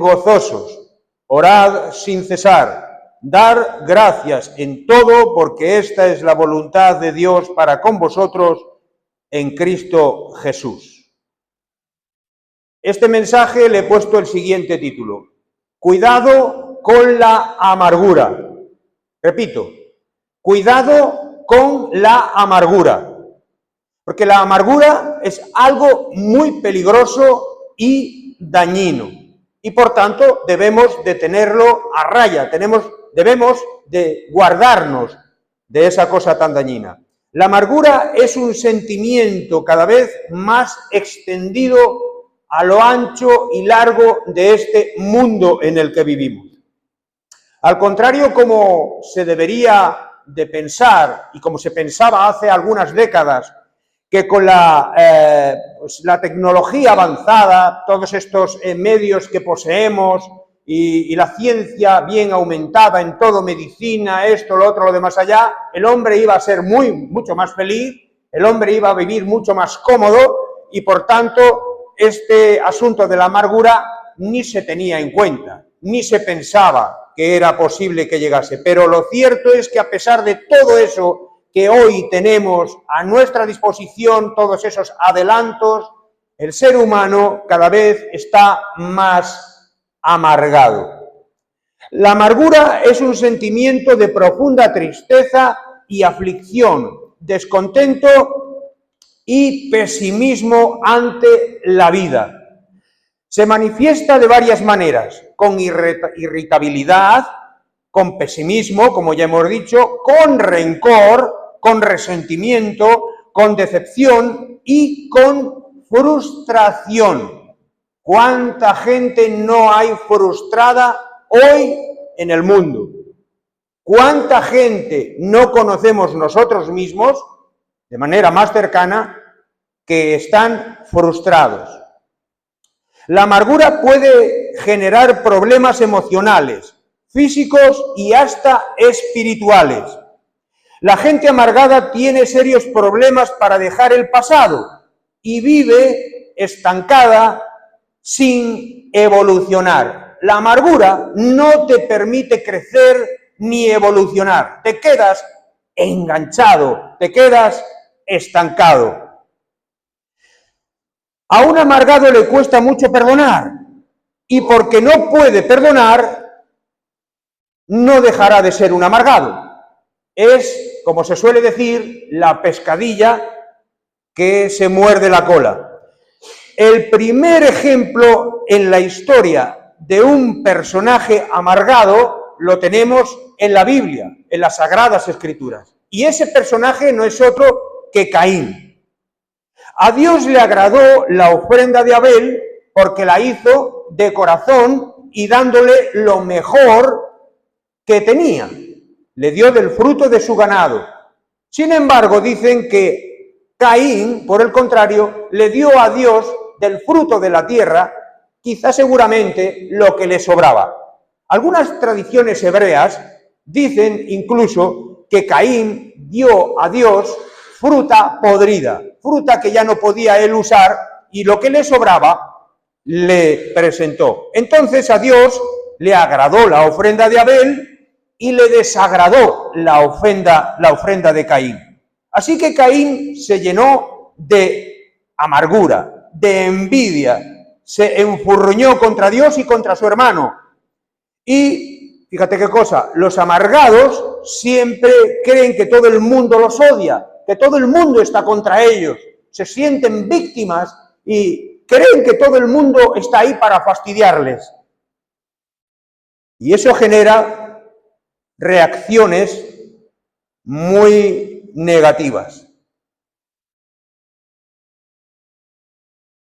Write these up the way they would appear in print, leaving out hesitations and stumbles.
gozosos, orad sin cesar, dar gracias en todo, porque esta es la voluntad de Dios para con vosotros en Cristo Jesús. Este mensaje le he puesto el siguiente título: cuidado con la amargura. Repito, cuidado con la amargura. Porque la amargura es algo muy peligroso y dañino. Y por tanto debemos de tenerlo a raya, debemos de guardarnos de esa cosa tan dañina. La amargura es un sentimiento cada vez más extendido a lo ancho y largo de este mundo en el que vivimos. Al contrario, como se debería de pensar y como se pensaba hace algunas décadas, que con la tecnología avanzada, todos estos medios que poseemos y la ciencia bien aumentada en todo, medicina, esto, lo otro, lo demás allá, el hombre iba a ser mucho más feliz, el hombre iba a vivir mucho más cómodo y por tanto este asunto de la amargura ni se tenía en cuenta, ni se pensaba que era posible que llegase. Pero lo cierto es que a pesar de todo eso que hoy tenemos a nuestra disposición, todos esos adelantos, el ser humano cada vez está más amargado. La amargura es un sentimiento de profunda tristeza y aflicción, descontento y pesimismo ante la vida. Se manifiesta de varias maneras: con irritabilidad, con pesimismo, como ya hemos dicho, con rencor, con resentimiento, con decepción y con frustración. ¿Cuánta gente no hay frustrada hoy en el mundo? ¿Cuánta gente no conocemos nosotros mismos, de manera más cercana, que están frustrados? La amargura puede generar problemas emocionales, físicos y hasta espirituales. La gente amargada tiene serios problemas para dejar el pasado y vive estancada sin evolucionar. La amargura no te permite crecer ni evolucionar. Te quedas enganchado, te quedas estancado. A un amargado le cuesta mucho perdonar y porque no puede perdonar, no dejará de ser un amargado. Es, como se suele decir, la pescadilla que se muerde la cola. El primer ejemplo en la historia de un personaje amargado lo tenemos en la Biblia, en las Sagradas Escrituras. Y ese personaje no es otro que Caín. A Dios le agradó la ofrenda de Abel porque la hizo de corazón y dándole lo mejor que tenía. Le dio del fruto de su ganado. Sin embargo, dicen que Caín, por el contrario, le dio a Dios del fruto de la tierra, quizás seguramente lo que le sobraba. Algunas tradiciones hebreas dicen incluso que Caín dio a Dios fruta podrida, fruta que ya no podía él usar y lo que le sobraba le presentó. Entonces a Dios le agradó la ofrenda de Abel y le desagradó la ofrenda de Caín. Así que Caín se llenó de amargura, de envidia, se enfurruñó contra Dios y contra su hermano. Y fíjate qué cosa, los amargados siempre creen que todo el mundo los odia, que todo el mundo está contra ellos, se sienten víctimas y creen que todo el mundo está ahí para fastidiarles. Y eso genera reacciones muy negativas.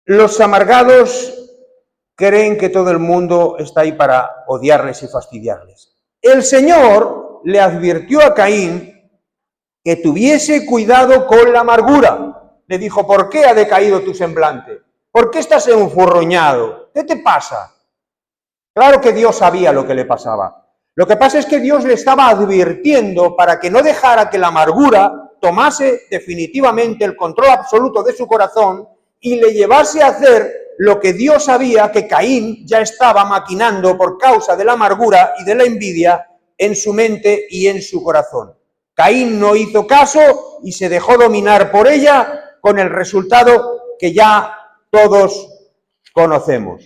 Los amargados creen que todo el mundo está ahí para odiarles y fastidiarles. El Señor le advirtió a Caín que tuviese cuidado con la amargura. Le dijo: ¿por qué ha decaído tu semblante? ¿Por qué estás enfurruñado? ¿Qué te pasa? Claro que Dios sabía lo que le pasaba. Lo que pasa es que Dios le estaba advirtiendo para que no dejara que la amargura tomase definitivamente el control absoluto de su corazón y le llevase a hacer lo que Dios sabía que Caín ya estaba maquinando por causa de la amargura y de la envidia en su mente y en su corazón. Caín no hizo caso y se dejó dominar por ella, con el resultado que ya todos conocemos.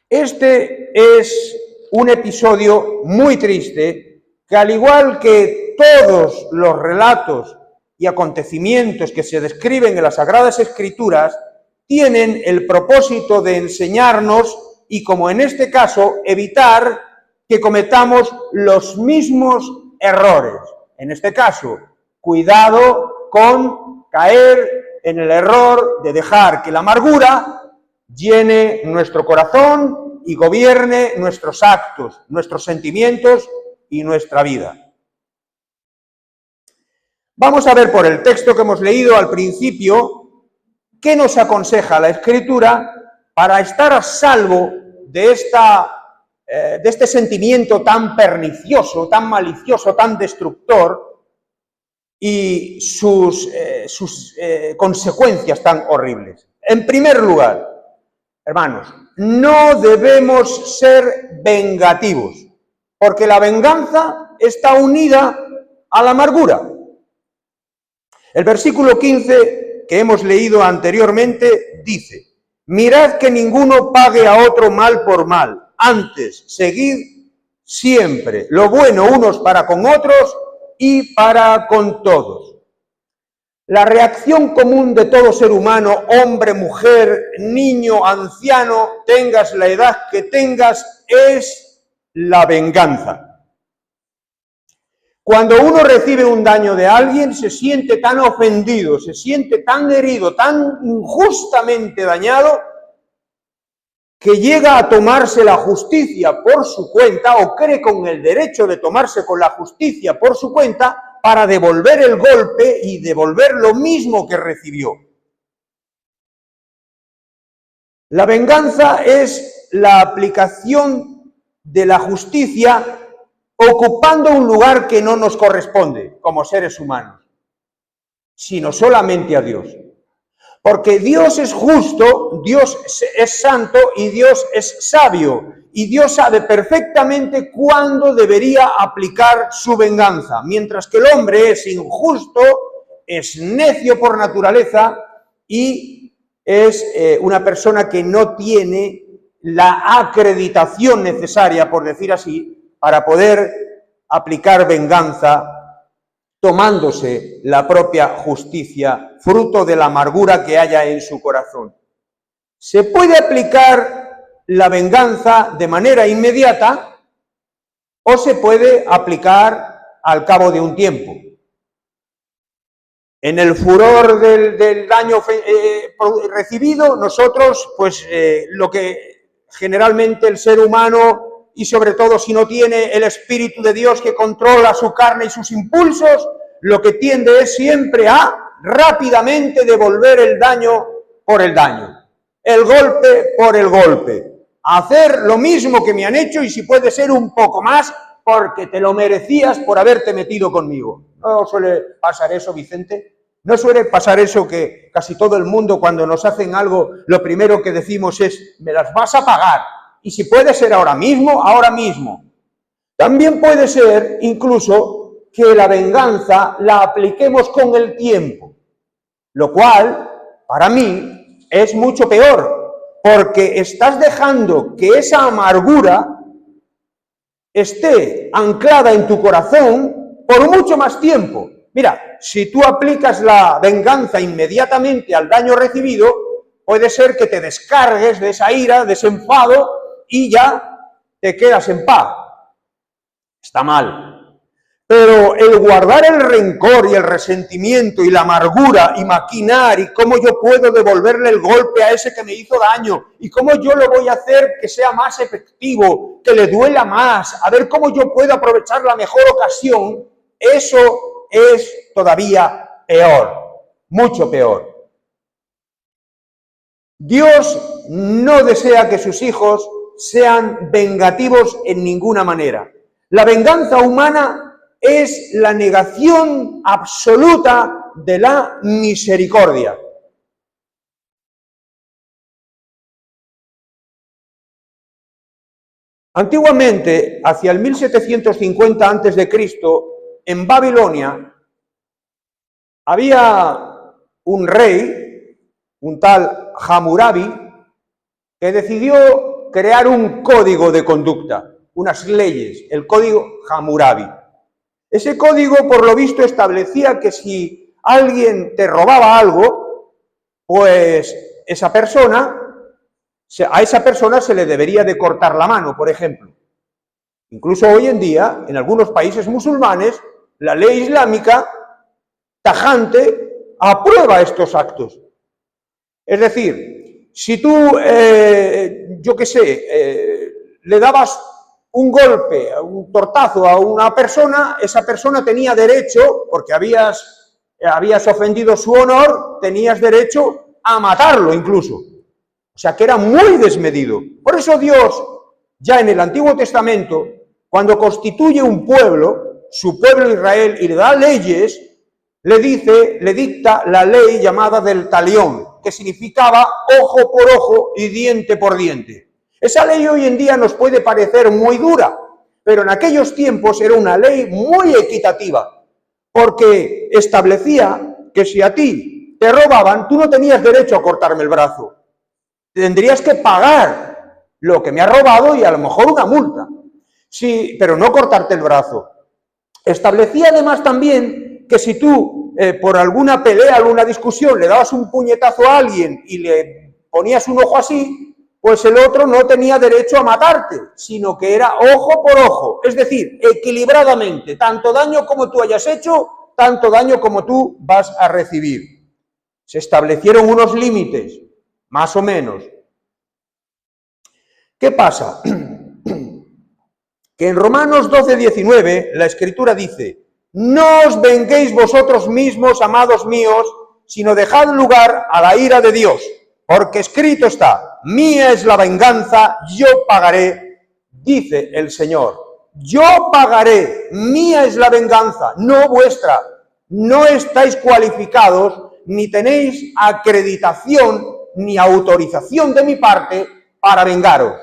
Este es un episodio muy triste que, al igual que todos los relatos y acontecimientos que se describen en las Sagradas Escrituras, tienen el propósito de enseñarnos y, como en este caso, evitar que cometamos los mismos errores. En este caso, cuidado con caer en el error de dejar que la amargura llene nuestro corazón y gobierne nuestros actos, nuestros sentimientos y nuestra vida. Vamos a ver por el texto que hemos leído al principio qué nos aconseja la Escritura para estar a salvo de este sentimiento tan pernicioso, tan malicioso, tan destructor y sus consecuencias tan horribles. En primer lugar, hermanos, no debemos ser vengativos, porque la venganza está unida a la amargura. El versículo 15 que hemos leído anteriormente dice: mirad que ninguno pague a otro mal por mal, antes seguid siempre lo bueno unos para con otros y para con todos. La reacción común de todo ser humano, hombre, mujer, niño, anciano, tengas la edad que tengas, es la venganza. Cuando uno recibe un daño de alguien, se siente tan ofendido, se siente tan herido, tan injustamente dañado, que llega a tomarse la justicia por su cuenta, o cree con el derecho de tomarse con la justicia por su cuenta, para devolver el golpe y devolver lo mismo que recibió. La venganza es la aplicación de la justicia ocupando un lugar que no nos corresponde como seres humanos, sino solamente a Dios. Porque Dios es justo, Dios es santo y Dios es sabio. Y Dios sabe perfectamente cuándo debería aplicar su venganza. Mientras que el hombre es injusto, es necio por naturaleza y es una persona que no tiene la acreditación necesaria, por decir así, para poder aplicar venganza tomándose la propia justicia, fruto de la amargura que haya en su corazón. Se puede aplicar la venganza de manera inmediata o se puede aplicar al cabo de un tiempo. En el furor del daño recibido, nosotros, pues lo que generalmente el ser humano, y sobre todo si no tiene el Espíritu de Dios que controla su carne y sus impulsos, lo que tiende es siempre a rápidamente devolver el daño por el daño, el golpe por el golpe, hacer lo mismo que me han hecho y si puede ser un poco más porque te lo merecías por haberte metido conmigo. ¿No suele pasar eso, Vicente? ¿No suele pasar eso que casi todo el mundo cuando nos hacen algo lo primero que decimos es me las vas a pagar? Y si puede ser ahora mismo, ahora mismo. También puede ser incluso que la venganza la apliquemos con el tiempo, lo cual para mí es mucho peor, porque estás dejando que esa amargura esté anclada en tu corazón por mucho más tiempo. Mira, si tú aplicas la venganza inmediatamente al daño recibido, puede ser que te descargues de esa ira, de ese enfado, y ya te quedas en paz. Está mal. Pero el guardar el rencor y el resentimiento y la amargura y maquinar y cómo yo puedo devolverle el golpe a ese que me hizo daño y cómo yo lo voy a hacer que sea más efectivo, que le duela más, a ver cómo yo puedo aprovechar la mejor ocasión, eso es todavía peor, mucho peor. Dios no desea que sus hijos sean vengativos en ninguna manera. La venganza humana es la negación absoluta de la misericordia. Antiguamente, hacia el 1750 a.C., en Babilonia, había un rey, un tal Hammurabi, que decidió crear un código de conducta, unas leyes, el código Hammurabi. Ese código, por lo visto, establecía que si alguien te robaba algo, pues a esa persona se le debería de cortar la mano, por ejemplo. Incluso hoy en día, en algunos países musulmanes, la ley islámica tajante aprueba estos actos. Es decir, si tú, le dabas un golpe, un tortazo a una persona, esa persona tenía derecho, porque habías ofendido su honor, tenías derecho a matarlo incluso. O sea que era muy desmedido. Por eso Dios, ya en el Antiguo Testamento, cuando constituye un pueblo, su pueblo Israel, y le da leyes, le dicta la ley llamada del talión, que significaba ojo por ojo y diente por diente. Esa ley hoy en día nos puede parecer muy dura, pero en aquellos tiempos era una ley muy equitativa, porque establecía que si a ti te robaban, tú no tenías derecho a cortarme el brazo. Tendrías que pagar lo que me ha robado y a lo mejor una multa. Sí, pero no cortarte el brazo. Establecía además también que si tú por alguna pelea, alguna discusión, le dabas un puñetazo a alguien y le ponías un ojo así, pues el otro no tenía derecho a matarte, sino que era ojo por ojo, es decir, equilibradamente, tanto daño como tú hayas hecho, tanto daño como tú vas a recibir. Se establecieron unos límites, más o menos. ¿Qué pasa? Que en Romanos 12:19 la Escritura dice: no os venguéis vosotros mismos, amados míos, sino dejad lugar a la ira de Dios, porque escrito está: mía es la venganza, yo pagaré, dice el Señor. Yo pagaré, mía es la venganza, no vuestra. No estáis cualificados, ni tenéis acreditación, ni autorización de mi parte para vengaros.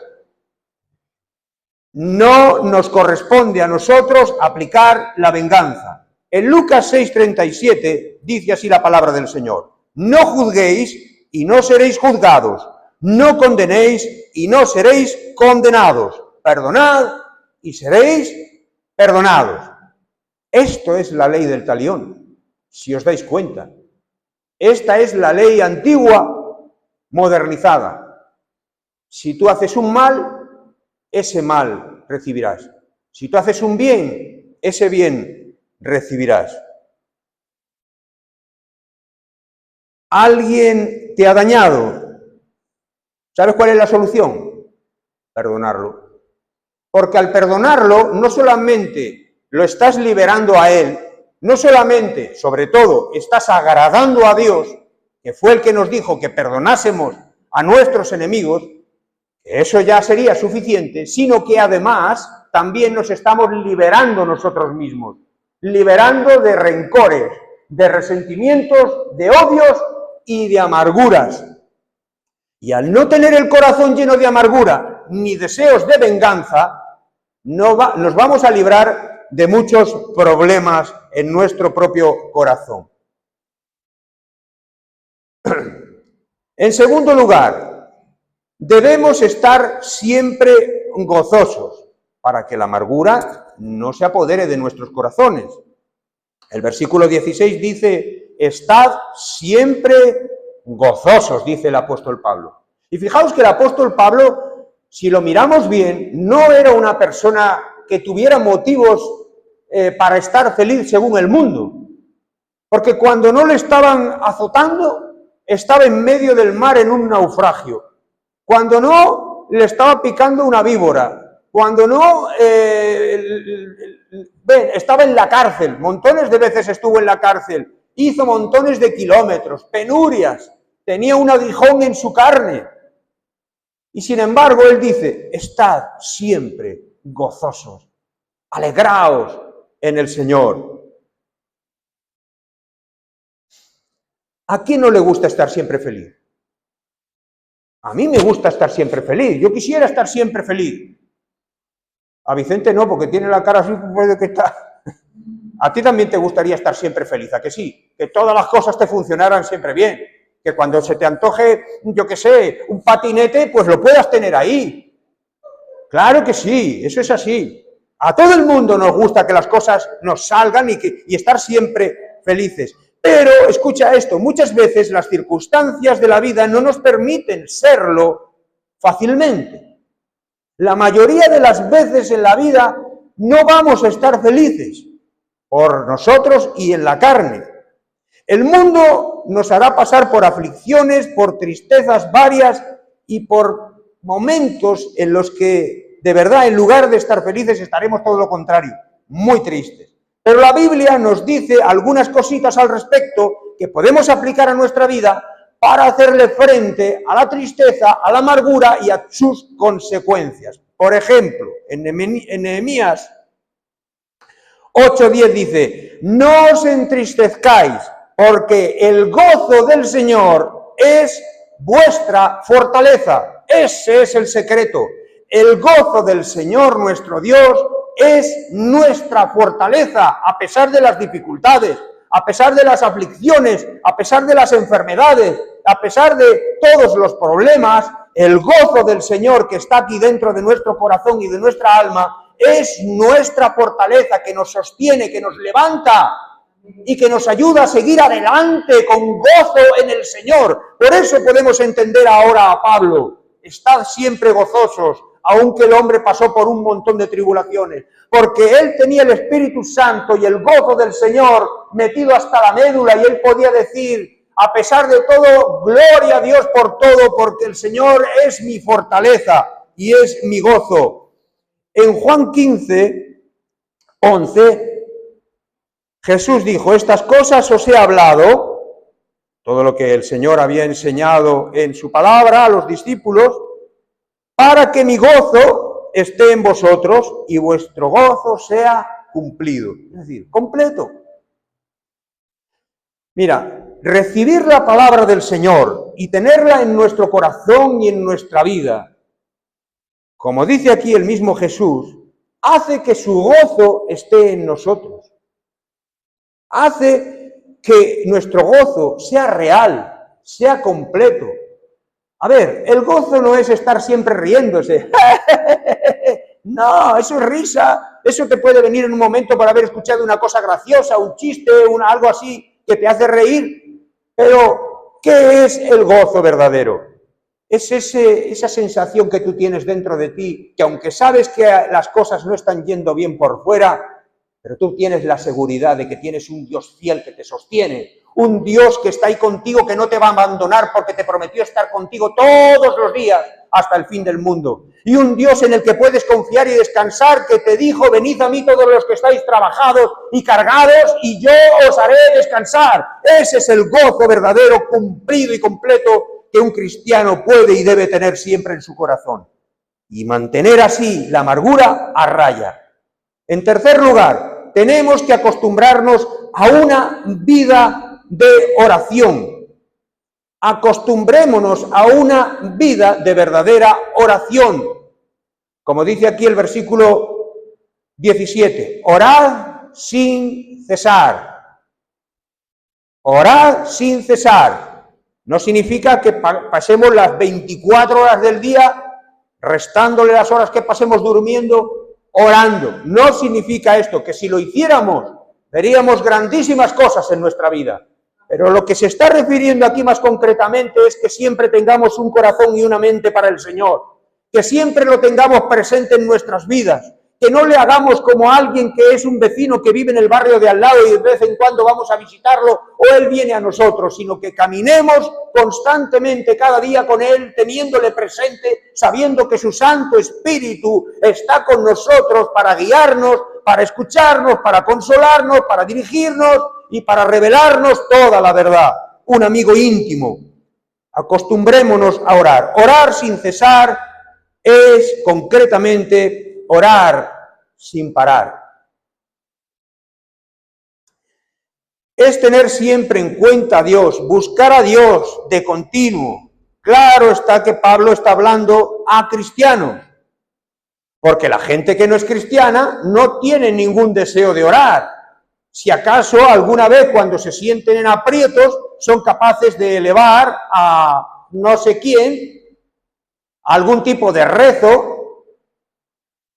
No nos corresponde a nosotros aplicar la venganza. En Lucas 6:37 dice así la palabra del Señor: no juzguéis y no seréis juzgados, no condenéis y no seréis condenados, perdonad y seréis perdonados. Esto es la ley del talión, si os dais cuenta. Esta es la ley antigua modernizada. Si tú haces un mal, ese mal recibirás. Si tú haces un bien, ese bien recibirás. Alguien te ha dañado. ¿Sabes cuál es la solución? Perdonarlo. Porque al perdonarlo, no solamente lo estás liberando a él, no solamente, sobre todo, estás agradando a Dios, que fue el que nos dijo que perdonásemos a nuestros enemigos, eso ya sería suficiente, sino que además también nos estamos liberando nosotros mismos, liberando de rencores, de resentimientos, de odios y de amarguras. Y al no tener el corazón lleno de amargura ni deseos de venganza, nos vamos a librar de muchos problemas en nuestro propio corazón. En segundo lugar, debemos estar siempre gozosos para que la amargura no se apodere de nuestros corazones. El versículo 16 dice: estad siempre gozosos, dice el apóstol Pablo. Y fijaos que el apóstol Pablo, si lo miramos bien, no era una persona que tuviera motivos para estar feliz según el mundo. Porque cuando no le estaban azotando, estaba en medio del mar en un naufragio. Cuando no, le estaba picando una víbora. Cuando no, estaba en la cárcel. Montones de veces estuvo en la cárcel. Hizo montones de kilómetros, penurias. Tenía un aguijón en su carne. Y sin embargo, él dice: estad siempre gozosos. Alegraos en el Señor. ¿A quién no le gusta estar siempre feliz? A mí me gusta estar siempre feliz. Yo quisiera estar siempre feliz. A Vicente no, porque tiene la cara así, puede que está... A ti también te gustaría estar siempre feliz, ¿a que sí? Que todas las cosas te funcionaran siempre bien. Que cuando se te antoje, yo qué sé, un patinete, pues lo puedas tener ahí. Claro que sí, eso es así. A todo el mundo nos gusta que las cosas nos salgan y estar siempre felices. Pero, escucha esto, muchas veces las circunstancias de la vida no nos permiten serlo fácilmente. La mayoría de las veces en la vida no vamos a estar felices por nosotros y en la carne. El mundo nos hará pasar por aflicciones, por tristezas varias y por momentos en los que, de verdad, en lugar de estar felices, estaremos todo lo contrario, muy tristes. Pero la Biblia nos dice algunas cositas al respecto que podemos aplicar a nuestra vida para hacerle frente a la tristeza, a la amargura y a sus consecuencias. Por ejemplo, en Nehemías 8:10 dice, no os entristezcáis, porque el gozo del Señor es vuestra fortaleza. Ese es el secreto. El gozo del Señor nuestro Dios es nuestra fortaleza, a pesar de las dificultades, a pesar de las aflicciones, a pesar de las enfermedades, a pesar de todos los problemas. El gozo del Señor que está aquí dentro de nuestro corazón y de nuestra alma es nuestra fortaleza, que nos sostiene, que nos levanta y que nos ayuda a seguir adelante con gozo en el Señor. Por eso podemos entender ahora a Pablo. Estad siempre gozosos, aunque el hombre pasó por un montón de tribulaciones, porque él tenía el Espíritu Santo y el gozo del Señor metido hasta la médula, y él podía decir, a pesar de todo, gloria a Dios por todo, porque el Señor es mi fortaleza y es mi gozo. En Juan 15:11, Jesús dijo, estas cosas os he hablado, todo lo que el Señor había enseñado en su palabra a los discípulos, para que mi gozo esté en vosotros y vuestro gozo sea cumplido, es decir, completo. Mira, recibir la palabra del Señor y tenerla en nuestro corazón y en nuestra vida, como dice aquí el mismo Jesús, hace que su gozo esté en nosotros. Hace que nuestro gozo sea real, sea completo. A ver, el gozo no es estar siempre riéndose. No, eso es risa. Eso te puede venir en un momento por haber escuchado una cosa graciosa, un chiste, algo así que te hace reír. Pero, ¿qué es el gozo verdadero? Es esa sensación que tú tienes dentro de ti, que aunque sabes que las cosas no están yendo bien por fuera, pero tú tienes la seguridad de que tienes un Dios fiel que te sostiene, un Dios que está ahí contigo, que no te va a abandonar porque te prometió estar contigo todos los días hasta el fin del mundo. Y un Dios en el que puedes confiar y descansar, que te dijo, venid a mí todos los que estáis trabajados y cargados, y yo os haré descansar. Ese es el gozo verdadero, cumplido y completo que un cristiano puede y debe tener siempre en su corazón. Y mantener así la amargura a raya. En tercer lugar, tenemos que acostumbrarnos a una vida de oración. Acostumbrémonos a una vida de verdadera oración. Como dice aquí el versículo 17, orad sin cesar. Orad sin cesar. No significa que pasemos las 24 horas del día, restándole las horas que pasemos durmiendo, orando. No significa esto, que si lo hiciéramos, veríamos grandísimas cosas en nuestra vida. Pero lo que se está refiriendo aquí más concretamente es que siempre tengamos un corazón y una mente para el Señor, que siempre lo tengamos presente en nuestras vidas, que no le hagamos como alguien que es un vecino que vive en el barrio de al lado y de vez en cuando vamos a visitarlo o él viene a nosotros, sino que caminemos constantemente cada día con él, teniéndole presente, sabiendo que su Santo Espíritu está con nosotros para guiarnos, para escucharnos, para consolarnos, para dirigirnos y para revelarnos toda la verdad. Un amigo íntimo. Acostumbrémonos a orar. Orar sin cesar es concretamente orar sin parar. Es tener siempre en cuenta a Dios, buscar a Dios de continuo. Claro está que Pablo está hablando a cristianos. Porque la gente que no es cristiana no tiene ningún deseo de orar. Si acaso alguna vez cuando se sienten en aprietos son capaces de elevar a no sé quién algún tipo de rezo,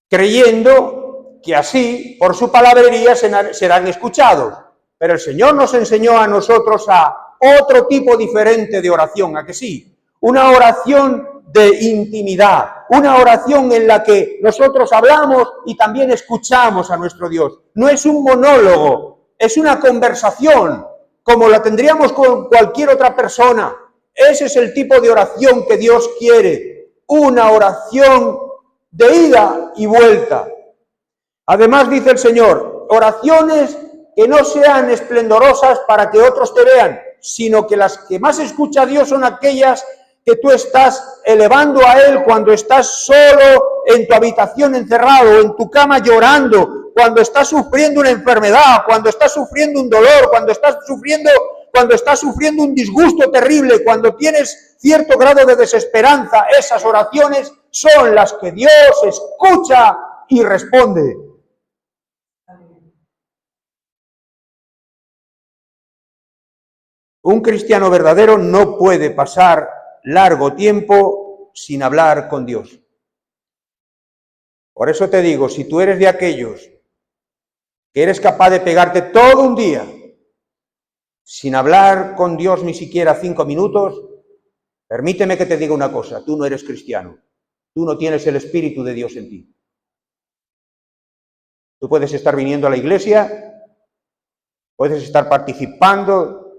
creyendo que así, por su palabrería, serán escuchados. Pero el Señor nos enseñó a nosotros a otro tipo diferente de oración, ¿a que sí? Una oración de intimidad, una oración en la que nosotros hablamos y también escuchamos a nuestro Dios. No es un monólogo, es una conversación, como la tendríamos con cualquier otra persona. Ese es el tipo de oración que Dios quiere, una oración de ida y vuelta. Además, dice el Señor, oraciones que no sean esplendorosas para que otros te vean, sino que las que más escucha Dios son aquellas que tú estás elevando a Él cuando estás solo en tu habitación encerrado, en tu cama llorando, cuando estás sufriendo una enfermedad, cuando estás sufriendo un dolor, cuando estás sufriendo un disgusto terrible, cuando tienes cierto grado de desesperanza. Esas oraciones son las que Dios escucha y responde. Un cristiano verdadero no puede pasar largo tiempo sin hablar con Dios. Por eso te digo, si tú eres de aquellos que eres capaz de pegarte todo un día sin hablar con Dios ni siquiera 5 minutos, permíteme que te diga una cosa, tú no eres cristiano, tú no tienes el Espíritu de Dios en ti. Tú puedes estar viniendo a la iglesia, puedes estar participando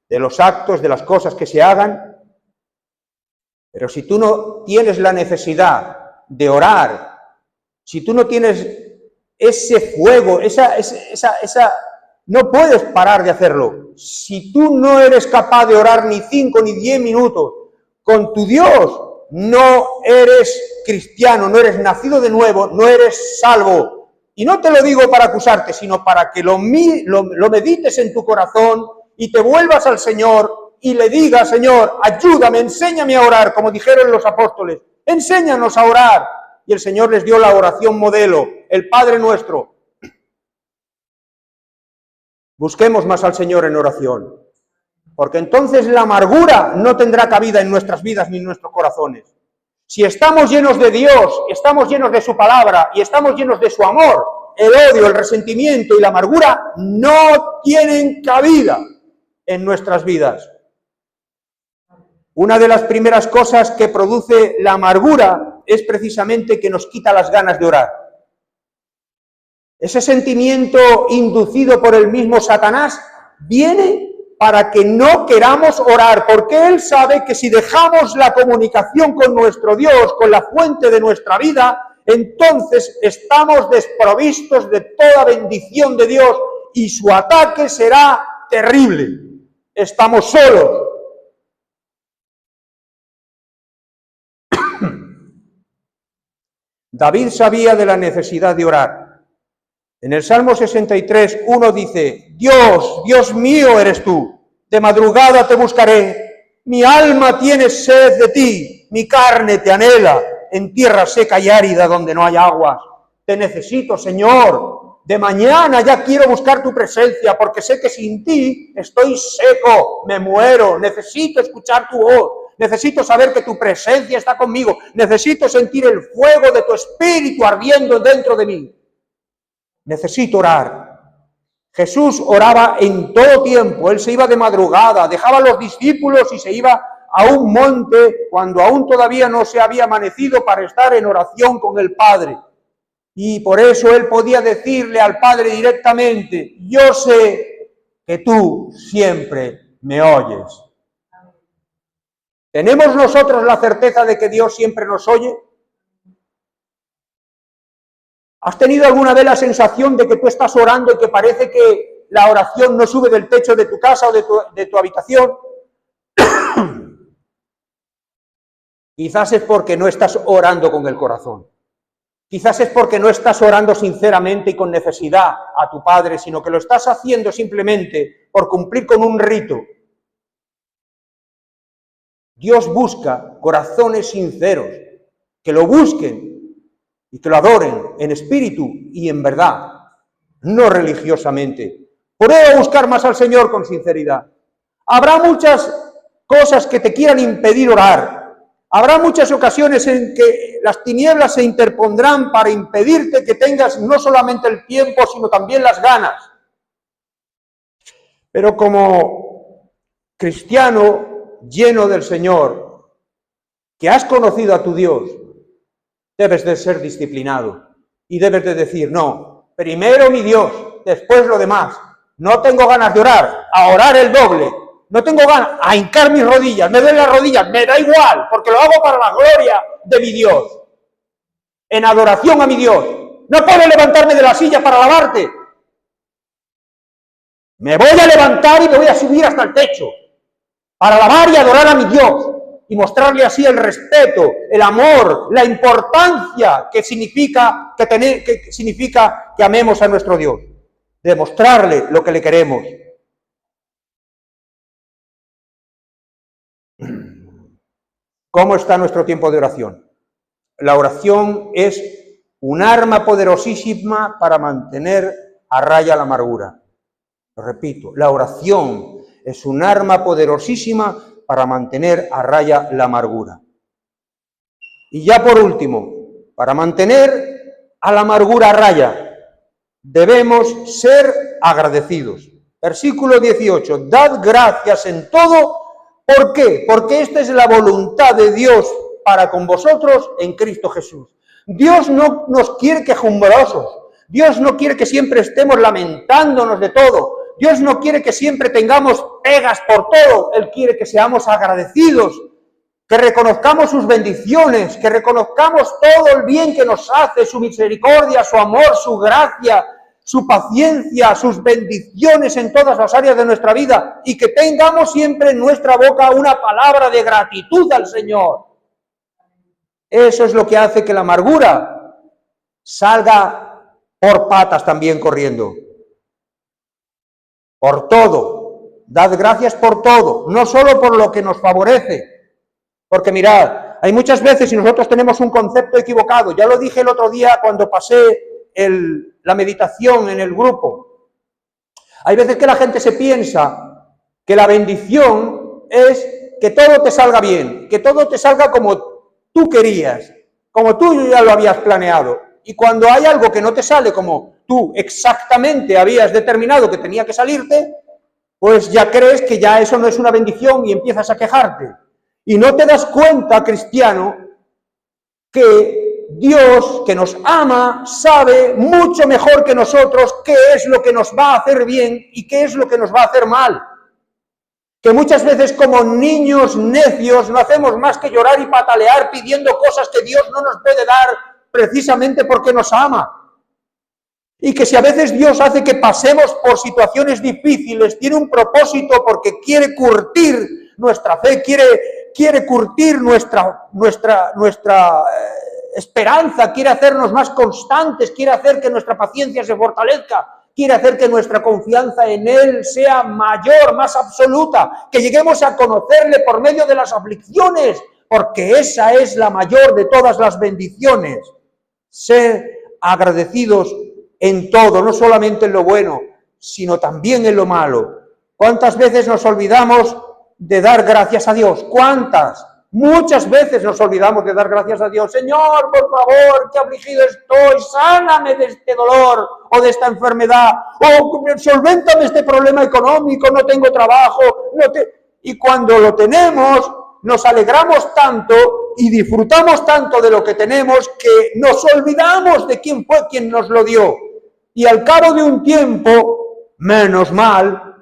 de los actos, de las cosas que se hagan, pero si tú no tienes la necesidad de orar, si tú no tienes ese fuego, no puedes parar de hacerlo. Si tú no eres capaz de orar ni 5 ni 10 minutos con tu Dios, no eres cristiano, no eres nacido de nuevo, no eres salvo. Y no te lo digo para acusarte, sino para que lo medites en tu corazón y te vuelvas al Señor y le digas, Señor, ayúdame, enséñame a orar, como dijeron los apóstoles, enséñanos a orar. Y el Señor les dio la oración modelo, el Padre Nuestro. Busquemos más al Señor en oración, porque entonces la amargura no tendrá cabida en nuestras vidas ni en nuestros corazones. Si estamos llenos de Dios, estamos llenos de su palabra y estamos llenos de su amor, el odio, el resentimiento y la amargura no tienen cabida en nuestras vidas. Una de las primeras cosas que produce la amargura es precisamente que nos quita las ganas de orar. Ese sentimiento inducido por el mismo Satanás viene para que no queramos orar, porque él sabe que si dejamos la comunicación con nuestro Dios, con la fuente de nuestra vida, entonces estamos desprovistos de toda bendición de Dios y su ataque será terrible. Estamos solos. David sabía de la necesidad de orar. En el Salmo 63, 1 dice, Dios, Dios mío eres tú, de madrugada te buscaré, mi alma tiene sed de ti, mi carne te anhela, en tierra seca y árida donde no hay aguas. Te necesito, Señor, de mañana ya quiero buscar tu presencia, porque sé que sin ti estoy seco, me muero, necesito escuchar tu voz. Necesito saber que tu presencia está conmigo. Necesito sentir el fuego de tu espíritu ardiendo dentro de mí. Necesito orar. Jesús oraba en todo tiempo. Él se iba de madrugada, dejaba a los discípulos y se iba a un monte cuando aún todavía no se había amanecido para estar en oración con el Padre. Y por eso él podía decirle al Padre directamente, yo sé que tú siempre me oyes. ¿Tenemos nosotros la certeza de que Dios siempre nos oye? ¿Has tenido alguna vez la sensación de que tú estás orando y que parece que la oración no sube del techo de tu casa o de tu habitación? Quizás es porque no estás orando con el corazón. Quizás es porque no estás orando sinceramente y con necesidad a tu Padre, sino que lo estás haciendo simplemente por cumplir con un rito. Dios busca corazones sinceros, que lo busquen. y que lo adoren en espíritu y en verdad, no religiosamente. Prueba a buscar más al Señor con sinceridad. Habrá muchas cosas que te quieran impedir orar. Habrá muchas ocasiones en que las tinieblas se interpondrán para impedirte que tengas no solamente el tiempo, sino también las ganas. Pero como cristiano lleno del Señor, que has conocido a tu Dios, debes de ser disciplinado y debes de decir, no, primero mi Dios, después lo demás. No tengo ganas de orar, a orar el doble. No tengo ganas a hincar mis rodillas, me duelen las rodillas, me da igual, porque lo hago para la gloria de mi Dios, en adoración a mi Dios. No puedo levantarme de la silla para alabarte. Me voy a levantar y me voy a subir hasta el techo, para alabar y adorar a mi Dios, y mostrarle así el respeto, el amor, la importancia que significa que amemos a nuestro Dios, demostrarle lo que le queremos. ¿Cómo está nuestro tiempo de oración? La oración es un arma poderosísima para mantener a raya la amargura. Lo repito, la oración es un arma poderosísima para mantener a raya la amargura. Y ya por último, para mantener a la amargura a raya, debemos ser agradecidos. Versículo 18, dad gracias en todo. ¿Por qué? Porque esta es la voluntad de Dios para con vosotros en Cristo Jesús. Dios no nos quiere quejumbrosos. Dios no quiere que siempre estemos lamentándonos de todo. Dios no quiere que siempre tengamos pegas por todo. Él quiere que seamos agradecidos, que reconozcamos sus bendiciones, que reconozcamos todo el bien que nos hace, su misericordia, su amor, su gracia, su paciencia, sus bendiciones en todas las áreas de nuestra vida, y que tengamos siempre en nuestra boca una palabra de gratitud al Señor. Eso es lo que hace que la amargura salga por patas también corriendo. Por todo. Dad gracias por todo, no solo por lo que nos favorece. Porque mirad, hay muchas veces y nosotros tenemos un concepto equivocado. Ya lo dije el otro día cuando pasé la meditación en el grupo. Hay veces que la gente se piensa que la bendición es que todo te salga bien, que todo te salga como tú querías, como tú ya lo habías planeado. Y cuando hay algo que no te sale como tú exactamente habías determinado que tenía que salirte, pues ya crees que ya eso no es una bendición y empiezas a quejarte. Y no te das cuenta, cristiano, que Dios, que nos ama, sabe mucho mejor que nosotros qué es lo que nos va a hacer bien y qué es lo que nos va a hacer mal. Que muchas veces como niños necios no hacemos más que llorar y patalear pidiendo cosas que Dios no nos puede dar precisamente porque nos ama. Y que si a veces Dios hace que pasemos por situaciones difíciles, tiene un propósito porque quiere curtir nuestra fe, quiere curtir nuestra esperanza, quiere hacernos más constantes, quiere hacer que nuestra paciencia se fortalezca, quiere hacer que nuestra confianza en Él sea mayor, más absoluta, que lleguemos a conocerle por medio de las aflicciones, porque esa es la mayor de todas las bendiciones. Ser agradecidos en todo, no solamente en lo bueno, sino también en lo malo. ¿Cuántas veces nos olvidamos de dar gracias a Dios? ¿Cuántas? Muchas veces nos olvidamos de dar gracias a Dios. Señor, por favor, que afligido estoy, sáname de este dolor o de esta enfermedad, o solvéntame este problema económico, no tengo trabajo. Y cuando lo tenemos, nos alegramos tanto y disfrutamos tanto de lo que tenemos que nos olvidamos de quién fue quien nos lo dio. Y al cabo de un tiempo, menos mal,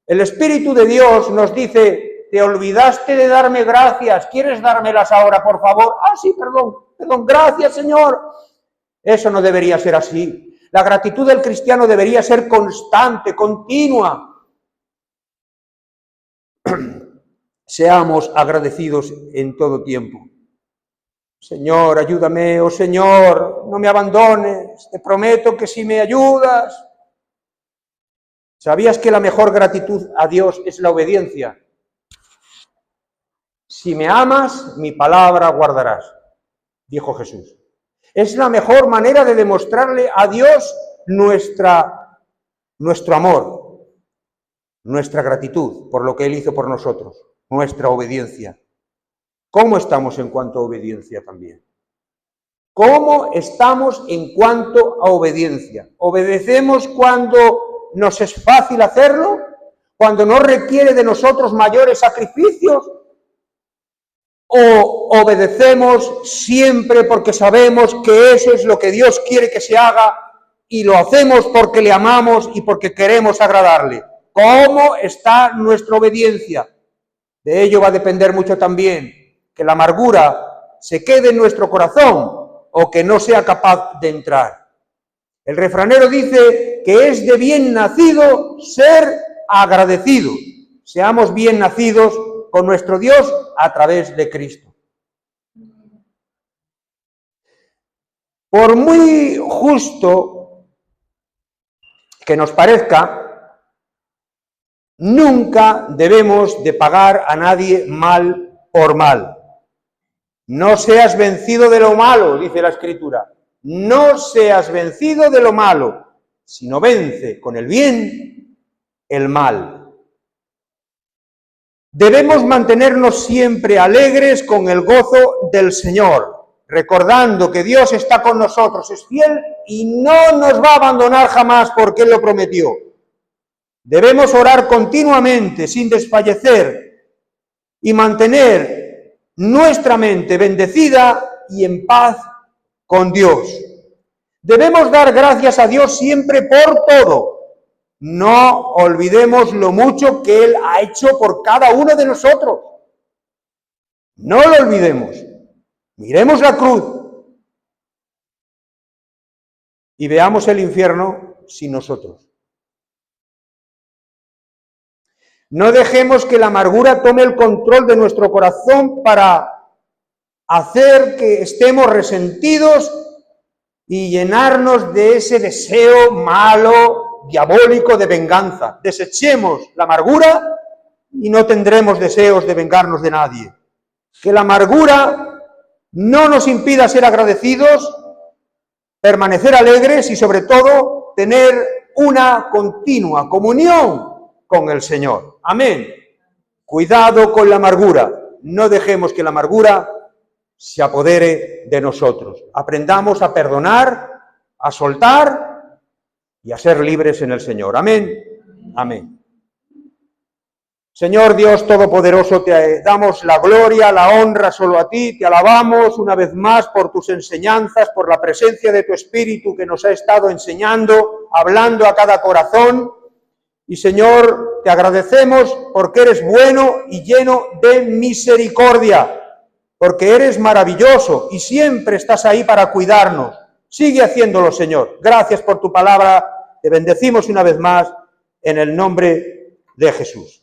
el Espíritu de Dios nos dice: te olvidaste de darme gracias, ¿quieres dármelas ahora, por favor? Ah, sí, perdón, gracias, Señor. Eso no debería ser así. La gratitud del cristiano debería ser constante, continua. Seamos agradecidos en todo tiempo. Señor, ayúdame, oh Señor, no me abandones, te prometo que si me ayudas. ¿Sabías que la mejor gratitud a Dios es la obediencia? Si me amas, mi palabra guardarás, dijo Jesús. Es la mejor manera de demostrarle a Dios nuestro amor, nuestra gratitud por lo que Él hizo por nosotros, nuestra obediencia. ¿Cómo estamos en cuanto a obediencia también? ¿Cómo estamos en cuanto a obediencia? ¿Obedecemos cuando nos es fácil hacerlo? ¿Cuando no requiere de nosotros mayores sacrificios? ¿O obedecemos siempre porque sabemos que eso es lo que Dios quiere que se haga y lo hacemos porque le amamos y porque queremos agradarle? ¿Cómo está nuestra obediencia? De ello va a depender mucho también que la amargura se quede en nuestro corazón o que no sea capaz de entrar. El refranero dice que es de bien nacido ser agradecido. Seamos bien nacidos con nuestro Dios a través de Cristo. Por muy justo que nos parezca, nunca debemos de pagar a nadie mal por mal. No seas vencido de lo malo, dice la Escritura. No seas vencido de lo malo, sino vence con el bien el mal. Debemos mantenernos siempre alegres con el gozo del Señor, recordando que Dios está con nosotros, es fiel y no nos va a abandonar jamás porque Él lo prometió. Debemos orar continuamente, sin desfallecer, y mantener nuestra mente bendecida y en paz con Dios. Debemos dar gracias a Dios siempre por todo. No olvidemos lo mucho que Él ha hecho por cada uno de nosotros. No lo olvidemos. Miremos la cruz y veamos el infierno sin nosotros. No dejemos que la amargura tome el control de nuestro corazón para hacer que estemos resentidos y llenarnos de ese deseo malo, diabólico de venganza. Desechemos la amargura y no tendremos deseos de vengarnos de nadie. Que la amargura no nos impida ser agradecidos, permanecer alegres y sobre todo tener una continua comunión con el Señor. Amén. Cuidado con la amargura. No dejemos que la amargura se apodere de nosotros. Aprendamos a perdonar, a soltar y a ser libres en el Señor. Amén. Amén. Señor Dios Todopoderoso, te damos la gloria, la honra solo a ti, te alabamos una vez más por tus enseñanzas, por la presencia de tu Espíritu que nos ha estado enseñando, hablando a cada corazón. Y Señor, te agradecemos porque eres bueno y lleno de misericordia, porque eres maravilloso y siempre estás ahí para cuidarnos. Sigue haciéndolo, Señor. Gracias por tu palabra. Te bendecimos una vez más en el nombre de Jesús.